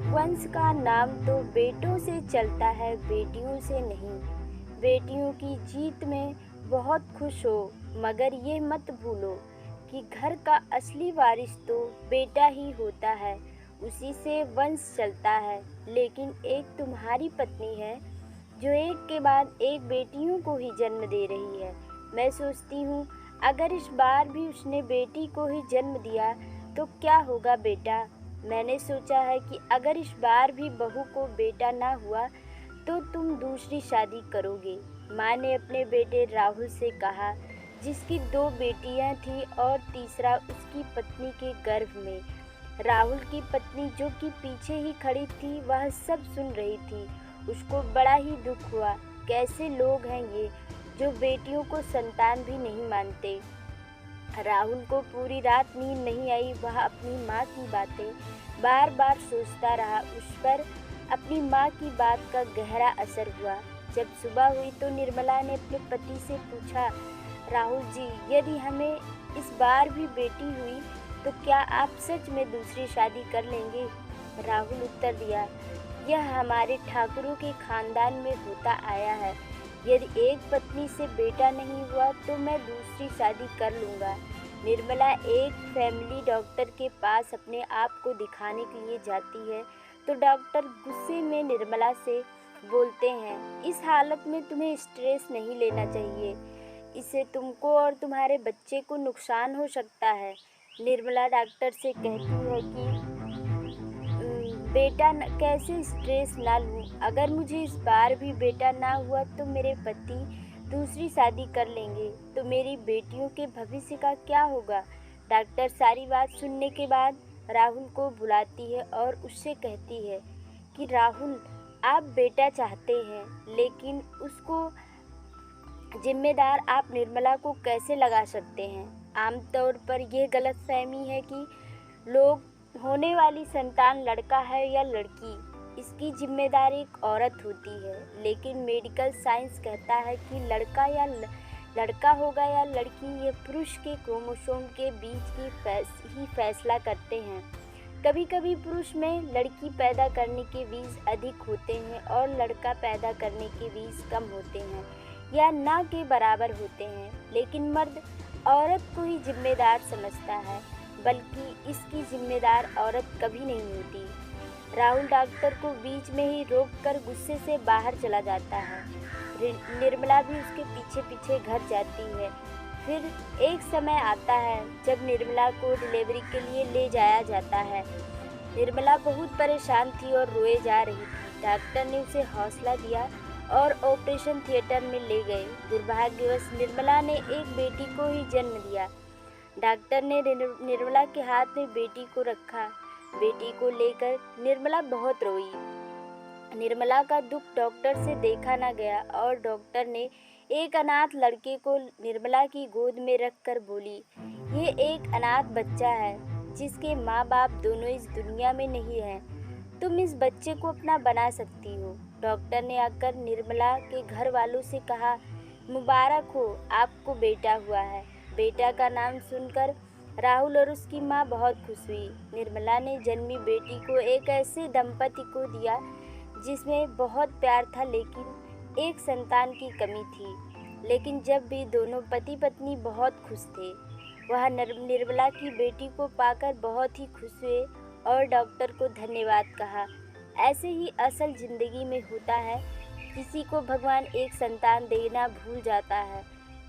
वंश का नाम तो बेटों से चलता है, बेटियों से नहीं। बेटियों की जीत में बहुत खुश हो, मगर ये मत भूलो कि घर का असली वारिस तो बेटा ही होता है, उसी से वंश चलता है। लेकिन एक तुम्हारी पत्नी है जो एक के बाद एक बेटियों को ही जन्म दे रही है। मैं सोचती हूँ अगर इस बार भी उसने बेटी को ही जन्म दिया तो क्या होगा बेटा। मैंने सोचा है कि अगर इस बार भी बहू को बेटा ना हुआ तो तुम दूसरी शादी करोगे। माँ ने अपने बेटे राहुल से कहा, जिसकी 2 बेटियां थीं और तीसरा उसकी पत्नी के गर्भ में। राहुल की पत्नी जो कि पीछे ही खड़ी थी वह सब सुन रही थी। उसको बड़ा ही दुख हुआ। कैसे लोग हैं ये जो बेटियों को संतान भी नहीं मानते। राहुल को पूरी रात नींद नहीं आई। वह अपनी माँ की बातें बार बार सोचता रहा। उस पर अपनी माँ की बात का गहरा असर हुआ। जब सुबह हुई तो निर्मला ने अपने पति से पूछा, राहुल जी, यदि हमें इस बार भी बेटी हुई तो क्या आप सच में दूसरी शादी कर लेंगे। राहुल उत्तर दिया, यह हमारे ठाकुरों के खानदान में होता आया है। यदि एक पत्नी से बेटा नहीं हुआ तो मैं दूसरी शादी कर लूँगा। निर्मला एक फैमिली डॉक्टर के पास अपने आप को दिखाने के लिए जाती है तो डॉक्टर गुस्से में निर्मला से बोलते हैं, इस हालत में तुम्हें स्ट्रेस नहीं लेना चाहिए, इससे तुमको और तुम्हारे बच्चे को नुकसान हो सकता है। निर्मला डॉक्टर से कहती है कि बेटा कैसे स्ट्रेस ना लूँ। अगर मुझे इस बार भी बेटा ना हुआ तो मेरे पति दूसरी शादी कर लेंगे तो मेरी बेटियों के भविष्य का क्या होगा। डॉक्टर सारी बात सुनने के बाद राहुल को बुलाती है और उससे कहती है कि राहुल, आप बेटा चाहते हैं लेकिन उसको जिम्मेदार आप निर्मला को कैसे लगा सकते हैं। आमतौर पर यह गलतफहमी है कि लोग होने वाली संतान लड़का है या लड़की, इसकी जिम्मेदारी एक औरत होती है। लेकिन मेडिकल साइंस कहता है कि लड़का होगा या लड़की, ये पुरुष के क्रोमोसोम के बीच ही फैसला करते हैं। कभी कभी पुरुष में लड़की पैदा करने के बीज अधिक होते हैं और लड़का पैदा करने के बीज कम होते हैं या ना के बराबर होते हैं। लेकिन मर्द औरत को ही जिम्मेदार समझता है, बल्कि इसकी जिम्मेदार औरत कभी नहीं होती। राहुल डॉक्टर को बीच में ही रोककर गुस्से से बाहर चला जाता है। निर्मला भी उसके पीछे पीछे घर जाती है। फिर एक समय आता है जब निर्मला को डिलीवरी के लिए ले जाया जाता है। निर्मला बहुत परेशान थी और रोए जा रही थी। डॉक्टर ने उसे हौसला दिया और ऑपरेशन थिएटर में ले गए। दुर्भाग्यवश निर्मला ने एक बेटी को ही जन्म दिया। डॉक्टर ने निर्मला के हाथ में बेटी को रखा। बेटी को लेकर निर्मला बहुत रोई। निर्मला का दुख डॉक्टर से देखा न गया और डॉक्टर ने एक अनाथ लड़के को निर्मला की गोद में रखकर बोली, ये एक अनाथ बच्चा है जिसके माँ बाप दोनों इस दुनिया में नहीं हैं। तुम इस बच्चे को अपना बना सकती हो। डॉक्टर ने आकर निर्मला के घर वालों से कहा, मुबारक हो, आपको बेटा हुआ है। बेटा का नाम सुनकर राहुल और उसकी माँ बहुत खुश हुई। निर्मला ने जन्मी बेटी को एक ऐसे दंपति को दिया जिसमें बहुत प्यार था, लेकिन एक संतान की कमी थी। लेकिन जब भी दोनों पति पत्नी बहुत खुश थे, वह निर्मला की बेटी को पाकर बहुत ही खुश हुए और डॉक्टर को धन्यवाद कहा। ऐसे ही असल ज़िंदगी में होता है, किसी को भगवान एक संतान देना भूल जाता है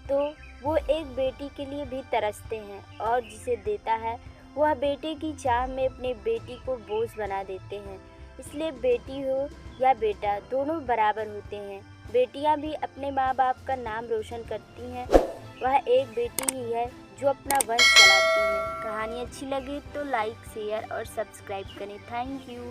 तो वो एक बेटी के लिए भी तरसते हैं और जिसे देता है वह बेटे की चाह में अपने बेटी को बोझ बना देते हैं। इसलिए बेटी हो या बेटा, दोनों बराबर होते हैं। बेटियां भी अपने माँ बाप का नाम रोशन करती हैं। वह एक बेटी ही है जो अपना वंश चलाती है। कहानी अच्छी लगे तो लाइक, शेयर और सब्सक्राइब करें। Thank you.